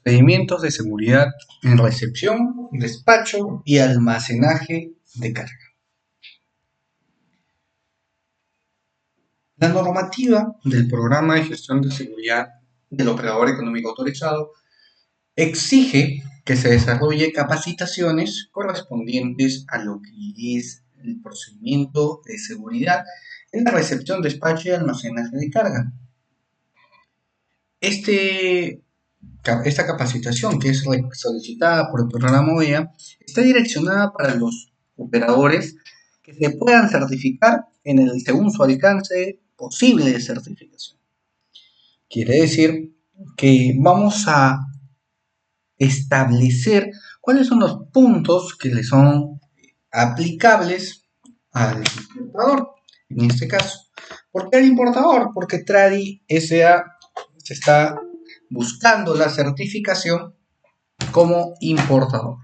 Procedimientos de seguridad en recepción, despacho y almacenaje de carga. La normativa del Programa de Gestión de Seguridad del Operador Económico Autorizado exige que se desarrolle capacitaciones correspondientes a lo que es el procedimiento de seguridad en la recepción, despacho y almacenaje de carga. Esta capacitación, que es solicitada por el programa OEA, está direccionada para los operadores que se puedan certificar según su alcance posible de certificación. Quiere decir que vamos a establecer cuáles son los puntos que le son aplicables al importador, en este caso. ¿Por qué al importador? Porque Tradi S.A. se está buscando la certificación como importador.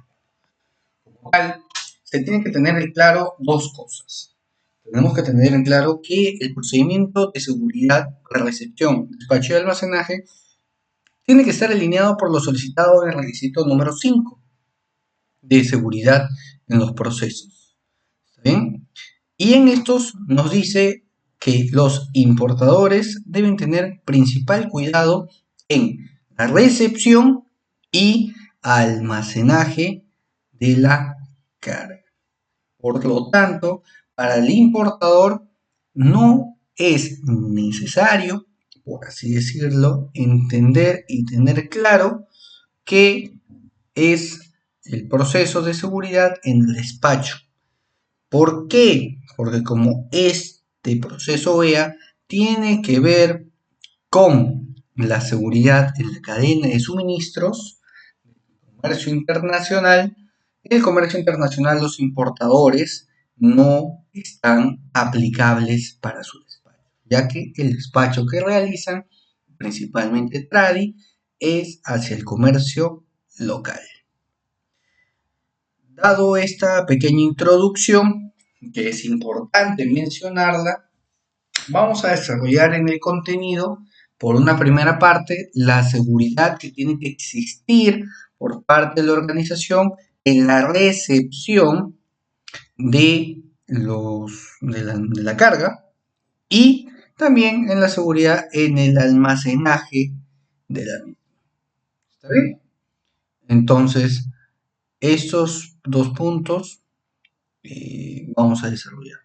Se tiene que tener en claro dos cosas. Tenemos que tener en claro que el procedimiento de seguridad de recepción, despacho y almacenaje tiene que estar alineado por lo solicitado en el requisito número 5 de seguridad en los procesos. ¿Está bien? Y en estos nos dice que los importadores deben tener principal cuidado en la recepción y almacenaje de la carga. Por lo tanto, para el importador no es necesario, por así decirlo, entender y tener claro qué es el proceso de seguridad en el despacho. ¿Por qué? Porque como este proceso OEA tiene que ver con la seguridad en la cadena de suministros, comercio internacional, en el comercio internacional los importadores no están aplicables para su despacho, ya que el despacho que realizan, principalmente Tradi, es hacia el comercio local. Dado esta pequeña introducción, que es importante mencionarla, vamos a desarrollar en el contenido, por una primera parte, la seguridad que tiene que existir por parte de la organización en la recepción de la carga y también en la seguridad en el almacenaje de la misma. ¿Está bien? Entonces, estos dos puntos vamos a desarrollar.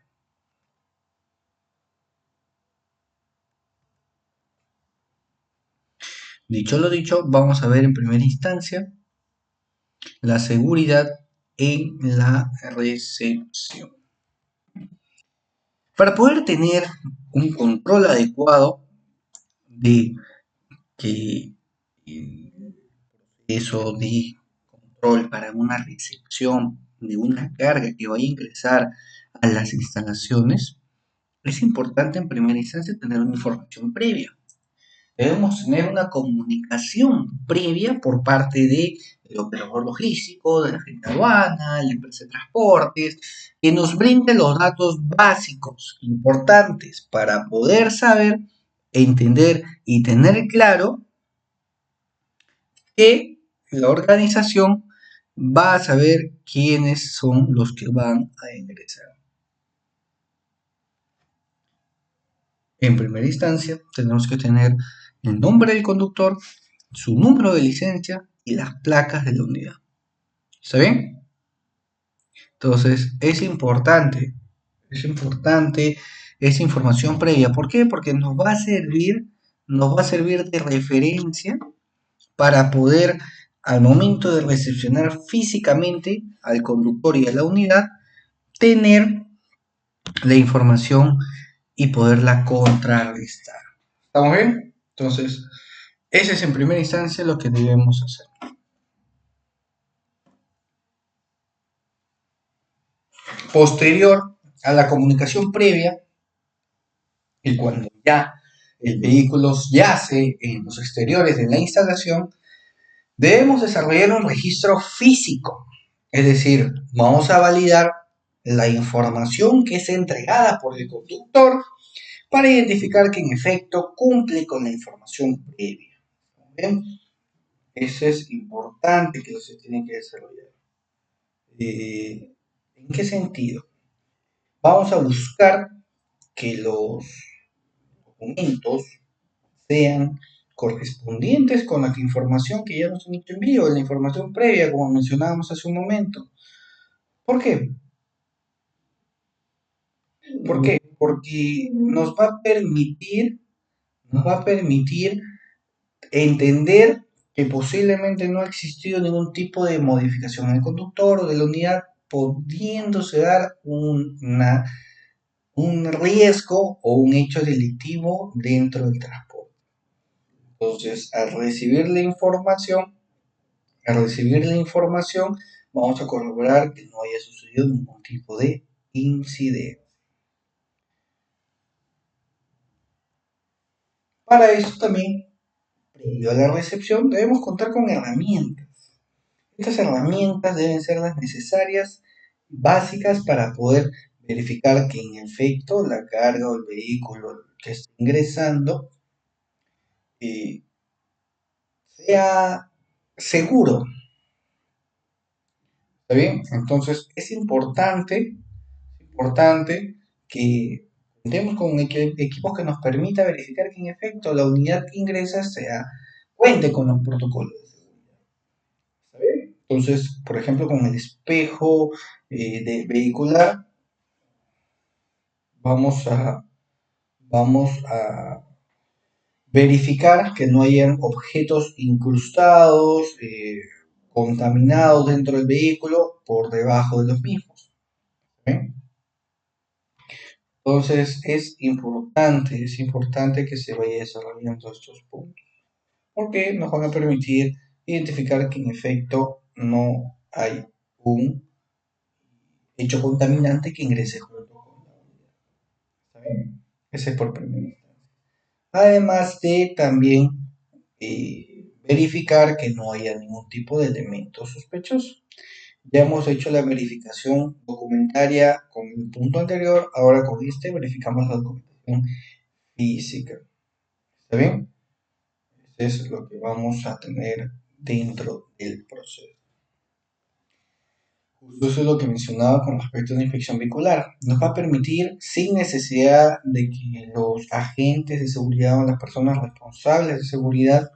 Dicho lo dicho, vamos a ver en primera instancia la seguridad en la recepción. Para poder tener un control adecuado de que eso de control para una recepción de una carga que vaya a ingresar a las instalaciones, es importante en primera instancia tener una información previa. Debemos tener una comunicación previa por parte del operador logístico, de la gente aduana, de la empresa de transportes, que nos brinde los datos básicos importantes para poder saber, entender y tener claro que la organización va a saber quiénes son los que van a ingresar. En primera instancia, tenemos que tener el nombre del conductor, su número de licencia y las placas de la unidad. ¿Está bien? Entonces, es importante esa información previa. ¿Por qué? Porque nos va a servir de referencia para poder, al momento de recepcionar físicamente al conductor y a la unidad, tener la información y poderla contrarrestar. ¿Estamos bien? Entonces, ese es en primera instancia lo que debemos hacer. Posterior a la comunicación previa, y cuando ya el vehículo yace en los exteriores de la instalación, debemos desarrollar un registro físico. Es decir, vamos a validar la información que es entregada por el conductor para identificar que en efecto cumple con la información previa. ¿Bien? Eso es importante que se tiene que desarrollar. ¿En qué sentido? Vamos a buscar que los documentos sean correspondientes con la información que ya nos han hecho envío, la información previa, como mencionábamos hace un momento. ¿Por qué? ¿Por qué? Porque nos va a permitir entender que posiblemente no ha existido ningún tipo de modificación en el conductor o de la unidad, pudiéndose dar un riesgo o un hecho delictivo dentro del transporte. Entonces, al recibir la información, vamos a corroborar que no haya sucedido ningún tipo de incidente. Para eso también, previo a la recepción, debemos contar con herramientas. Estas herramientas deben ser las necesarias, básicas para poder verificar que en efecto la carga o el vehículo que está ingresando eh, sea seguro. ¿Está bien? Entonces es importante que contemos con equipos que nos permita verificar que en efecto la unidad que ingresa cuente con los protocolos de seguridad. ¿Está bien? Entonces, por ejemplo, con el espejo de vehicular, vamos a, vamos a verificar que no hayan objetos incrustados, contaminados dentro del vehículo por debajo de los mismos. ¿Sí? Entonces es importante que se vaya desarrollando estos puntos, porque nos van a permitir identificar que en efecto no hay un hecho contaminante que ingrese junto con la unidad. ¿Está bien? Ese es por primera vez. Además de también verificar que no haya ningún tipo de elemento sospechoso. Ya hemos hecho la verificación documentaria con el punto anterior, ahora con este verificamos la documentación física. ¿Está bien? Eso es lo que vamos a tener dentro del proceso. Justo eso es lo que mencionaba con respecto a la inspección vehicular. Nos va a permitir, sin necesidad de que los agentes de seguridad o las personas responsables de seguridad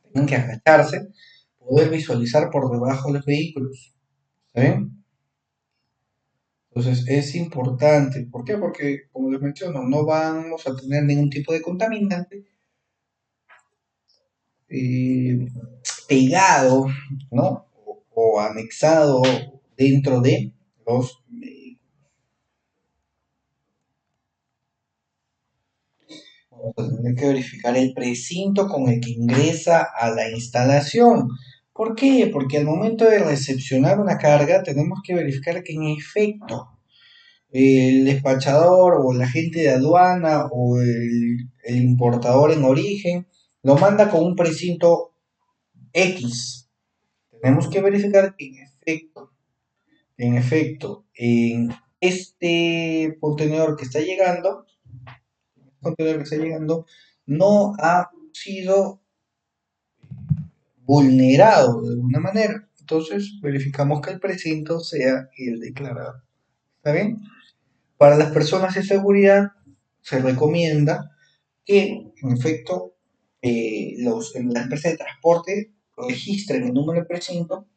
tengan que agacharse, poder visualizar por debajo de los vehículos. ¿Está bien? Entonces es importante. ¿Por qué? Porque, como les menciono, no vamos a tener ningún tipo de contaminante eh, pegado, ¿no? O anexado dentro de los. Vamos a tener que verificar el precinto con el que ingresa a la instalación. ¿Por qué? Porque al momento de recepcionar una carga tenemos que verificar que en efecto el despachador o el agente de aduana o el importador en origen lo manda con un precinto X. Tenemos que verificar que en este contenedor que está llegando no ha sido vulnerado de alguna manera. Entonces verificamos que el precinto sea el declarado. ¿Está bien? Para las personas de seguridad se recomienda que, en efecto, la empresa de transporte registren el número de precinto,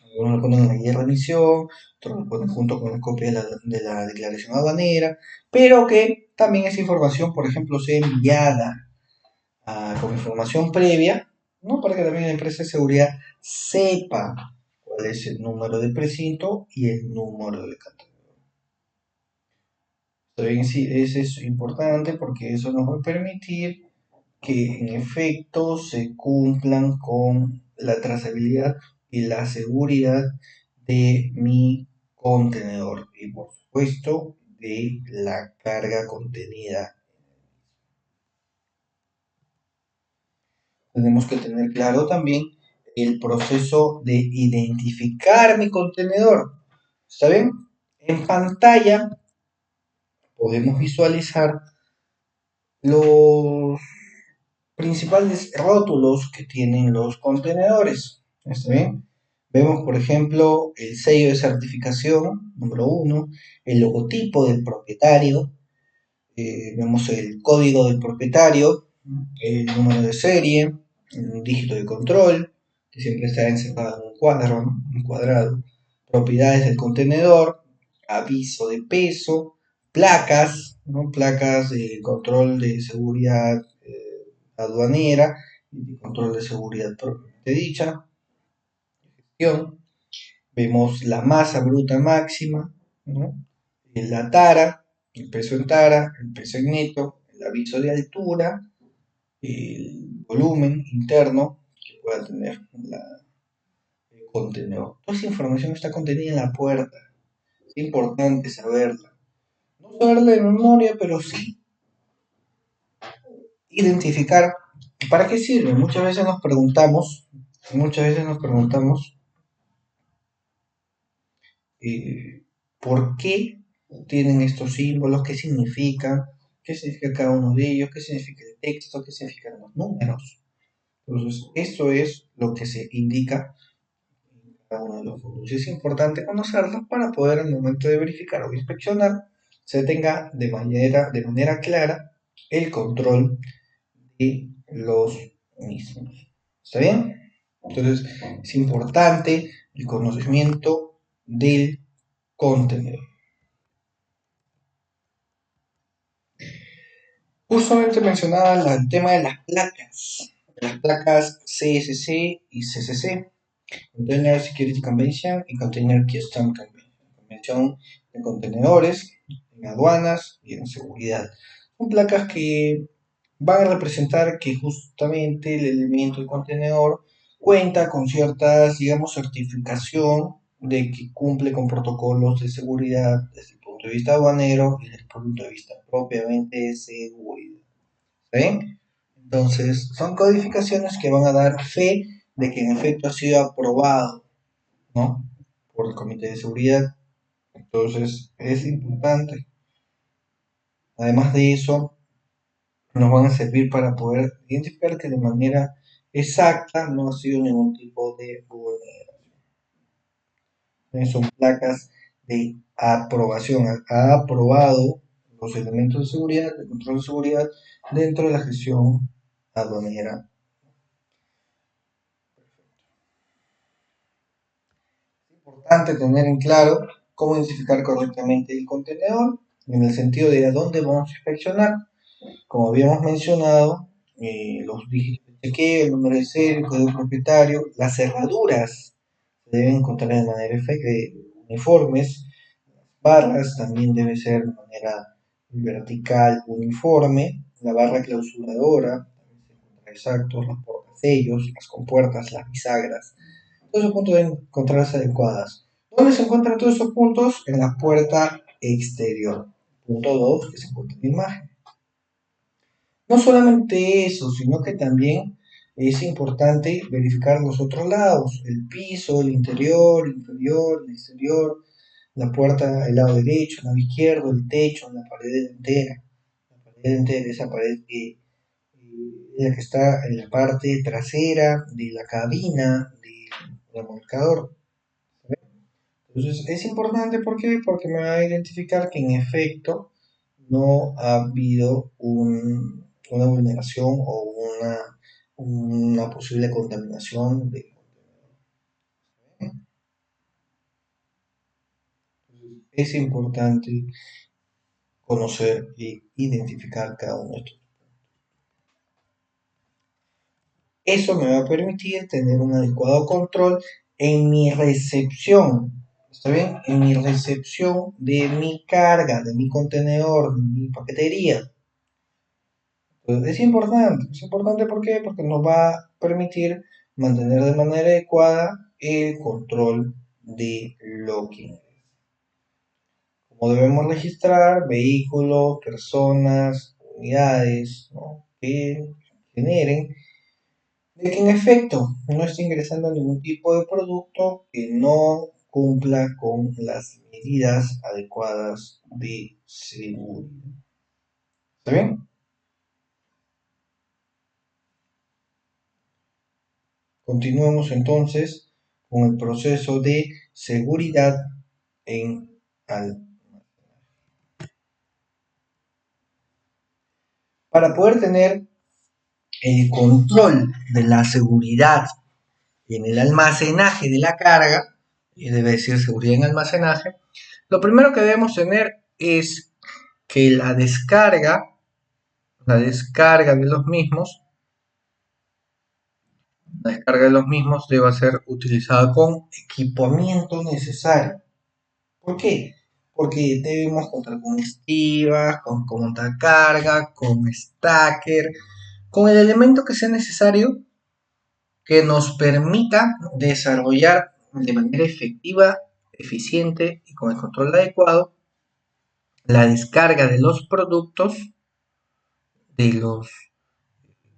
algunos lo ponen en la guía de remisión, otros lo ponen junto con la copia de la declaración aduanera, pero que también esa información, por ejemplo, sea enviada con información previa, ¿no? Para que también la empresa de seguridad sepa cuál es el número de precinto y el número de categoría. También sí, eso es importante porque eso nos va a permitir que en efecto se cumplan con la trazabilidad y la seguridad de mi contenedor y por supuesto de la carga contenida. Tenemos que tener claro también el proceso de identificar mi contenedor. ¿Saben? En pantalla podemos visualizar los principales rótulos que tienen los contenedores. ¿Está bien? Vemos, por ejemplo, el sello de certificación, número uno, el logotipo del propietario, vemos el código del propietario, el número de serie, un dígito de control, que siempre está encerrado en un cuadro, ¿no? Un cuadrado, propiedades del contenedor, aviso de peso, placas, ¿no? Placas de control de seguridad aduanera y de control de seguridad propiamente dicha. Vemos la masa bruta máxima, ¿no? La tara, el peso en tara, el peso en neto, el aviso de altura, el volumen interno que pueda tener el contenedor. Toda esa información está contenida en la puerta. Es importante saberla. No saberla de memoria, pero sí identificar para qué sirve. Muchas veces nos preguntamos por qué tienen estos símbolos, qué significa cada uno de ellos, qué significa el texto, qué significan los números. Entonces, esto es lo que se indica en cada uno de los puntos. Es importante conocerlos para poder al momento de verificar o inspeccionar se tenga de manera clara el control de los mismos. ¿Está bien? Entonces, es importante el conocimiento del contenedor. Justamente mencionaba el tema de las placas CSC y CCC, Container Security Convention y Container Custom Convention de contenedores, en aduanas y en seguridad. Son placas que van a representar que justamente el elemento del contenedor cuenta con ciertas, digamos, certificación de que cumple con protocolos de seguridad desde el punto de vista aduanero y desde el punto de vista propiamente de seguridad. ¿Sí? Entonces, son codificaciones que van a dar fe de que en efecto ha sido aprobado, ¿no? Por el Comité de Seguridad. Entonces, es importante. Además de eso, nos van a servir para poder identificar que de manera exacta no ha sido ningún tipo de vulneración. Son placas de aprobación. Ha aprobado los elementos de seguridad, de control de seguridad dentro de la gestión aduanera. Es importante tener en claro cómo identificar correctamente el contenedor en el sentido de a dónde vamos a inspeccionar. Como habíamos mencionado, los dígitos de chequeo, el número de serie, el código propietario, las cerraduras se deben encontrar de manera uniformes, las barras también deben ser de manera vertical uniforme, la barra clausuradora, exactos, los portasellos, las compuertas, las bisagras, todos esos puntos deben encontrarse adecuadas. ¿Dónde se encuentran todos esos puntos? En la puerta exterior. Punto 2, que se encuentra en la imagen. No solamente eso, sino que también es importante verificar los otros lados, el piso, el interior, el inferior, el exterior, la puerta, el lado derecho, el lado izquierdo, el techo, la pared entera, esa pared que es la que está en la parte trasera de la cabina del remolcador. Entonces es importante, ¿por qué? Porque me va a identificar que en efecto no ha habido una vulneración o una posible contaminación de es importante conocer e identificar cada uno de estos. Eso me va a permitir tener un adecuado control en mi recepción, ¿está bien? En mi recepción de mi carga, de mi contenedor, de mi paquetería. Entonces, es importante ¿por qué? Porque nos va a permitir mantener de manera adecuada el control de login. Como debemos registrar vehículos, personas, unidades, ¿no? Que generen de que en efecto no esté ingresando ningún tipo de producto que no cumpla con las medidas adecuadas de seguridad. ¿Está bien? Continuamos entonces con el proceso de seguridad en al. Para poder tener el control de la seguridad en el almacenaje de la carga, y debe decir seguridad en almacenaje, lo primero que debemos tener es que la descarga de los mismos, deba ser utilizada con equipamiento necesario. ¿Por qué? Porque debemos contar con estivas, con montacarga, con stacker, con el elemento que sea necesario que nos permita desarrollar de manera efectiva, eficiente y con el control adecuado la descarga de los productos de los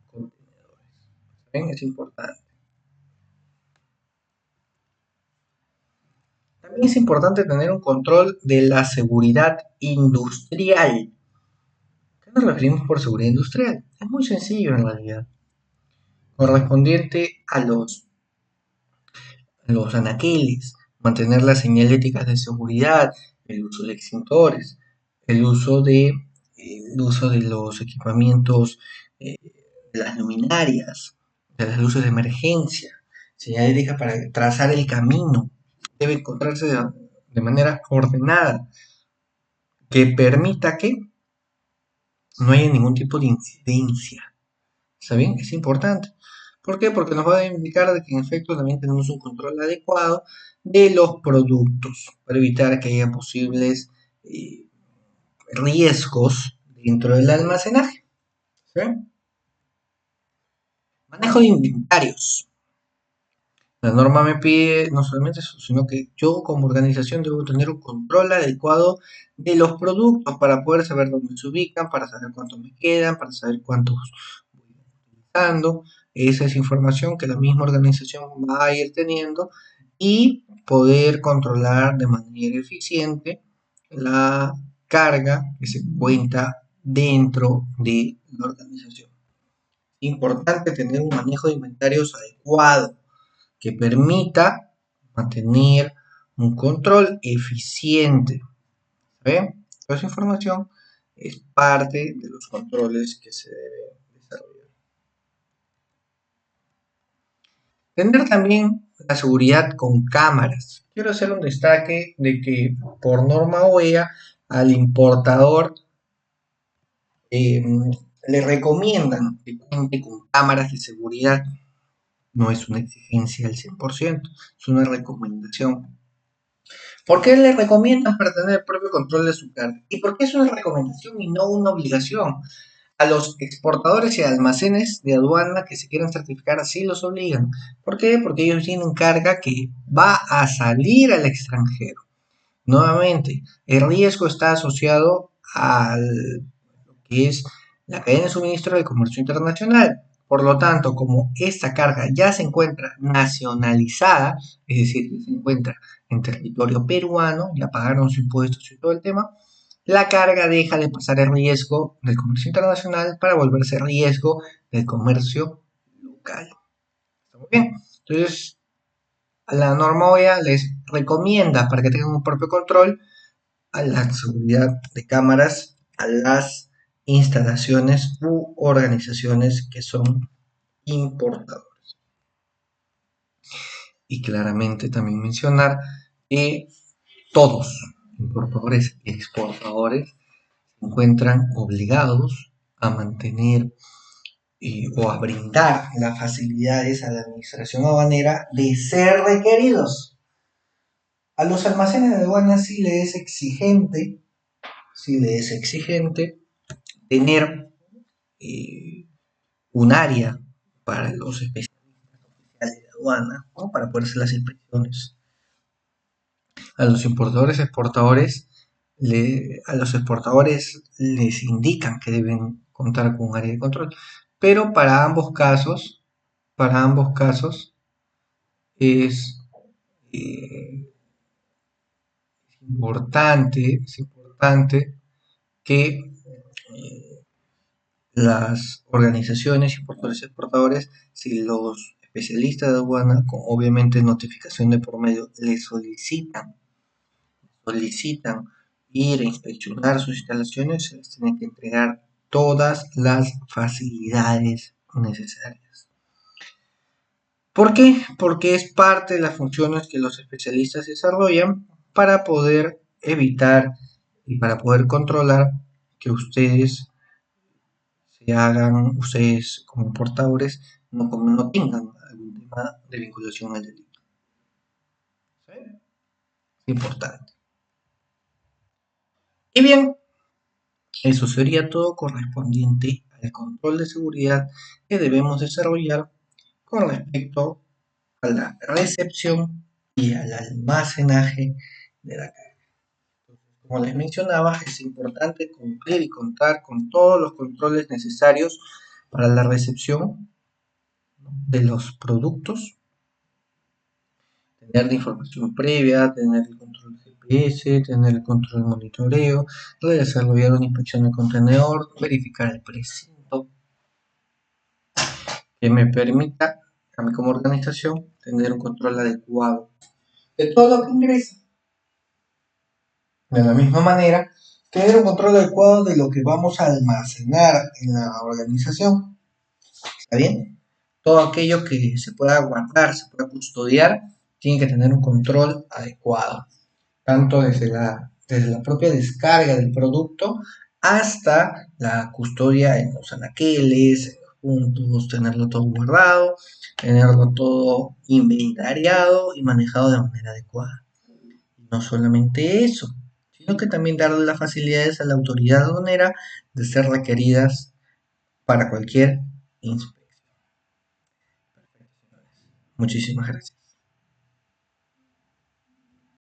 contenedores. ¿Ven? Es importante. También es importante tener un control de la seguridad industrial. ¿Qué nos referimos por seguridad industrial? Es muy sencillo en realidad. Correspondiente a los anaqueles, mantener las señaléticas de seguridad, el uso de extintores, el uso de los equipamientos, de las luminarias, de las luces de emergencia, señalética para trazar el camino, debe encontrarse de manera ordenada, que permita que no haya ningún tipo de incidencia. ¿Está bien? Es importante. ¿Por qué? Porque nos va a indicar de que en efecto también tenemos un control adecuado de los productos para evitar que haya posibles riesgos dentro del almacenaje. ¿Sí? Manejo de inventarios. La norma me pide no solamente eso, sino que yo como organización debo tener un control adecuado de los productos para poder saber dónde se ubican, para saber cuántos me quedan, para saber cuántos voy utilizando. Esa es información que la misma organización va a ir teniendo y poder controlar de manera eficiente la carga que se cuenta dentro de la organización. Importante tener un manejo de inventarios adecuado que permita mantener un control eficiente. ¿Ven? Toda esa información es parte de los controles que se deben desarrollar. Tener también la seguridad con cámaras. Quiero hacer un destaque de que por norma OEA al importador eh, le recomiendan que cuente con cámaras de seguridad. No es una exigencia al 100%, es una recomendación. ¿Por qué le recomiendan para tener el propio control de su carga? ¿Y por qué es una recomendación y no una obligación? A los exportadores y almacenes de aduana que se quieran certificar así los obligan. ¿Por qué? Porque ellos tienen carga que va a salir al extranjero. Nuevamente, el riesgo está asociado a lo que es la cadena de suministro del comercio internacional. Por lo tanto, como esta carga ya se encuentra nacionalizada, es decir, que se encuentra en territorio peruano, ya pagaron sus impuestos y todo el tema, la carga deja de pasar el riesgo del comercio internacional para volverse riesgo del comercio local. ¿Estamos bien? Entonces, la norma OEA les recomienda para que tengan un propio control a la seguridad de cámaras a las instalaciones u organizaciones que son importadores. Y claramente también mencionar que todos, importadores y exportadores, se encuentran obligados a mantener o a brindar las facilidades a la administración aduanera de ser requeridos. A los almacenes de aduana sí le es exigente tener un área para los especialistas oficiales de aduana, ¿no? Para poder hacer las inspecciones. A los importadores exportadores, a los exportadores les indican que deben contar con un área de control, pero para ambos casos es, eh, es importante que las organizaciones, importadores y exportadores, si los especialistas de aduana, con obviamente notificación de por medio, le solicitan ir a inspeccionar sus instalaciones, se les tienen que entregar todas las facilidades necesarias. ¿Por qué? Porque es parte de las funciones que los especialistas desarrollan para poder evitar y para poder controlar que ustedes ustedes como portadores no tengan algún tema de vinculación al delito. ¿Sí? Es importante. Y bien, eso sería todo correspondiente al control de seguridad que debemos desarrollar con respecto a la recepción y al almacenaje de la carga. Como les mencionaba, es importante cumplir y contar con todos los controles necesarios para la recepción de los productos, tener la información previa, tener el control GPS, tener el control de monitoreo, desarrollar una inspección de contenedor, verificar el precinto, que me permita a mí como organización tener un control adecuado de todo lo que ingresa. De la misma manera, tener un control adecuado de lo que vamos a almacenar en la organización. ¿Está bien? Todo aquello que se pueda guardar, se pueda custodiar, tiene que tener un control adecuado, tanto desde la propia descarga del producto hasta la custodia en los anaqueles, en los puntos, tenerlo todo guardado, tenerlo todo inventariado y manejado de manera adecuada. Y no solamente eso, sino que también darle las facilidades a la autoridad aduanera de ser requeridas para cualquier inspección. Muchísimas gracias.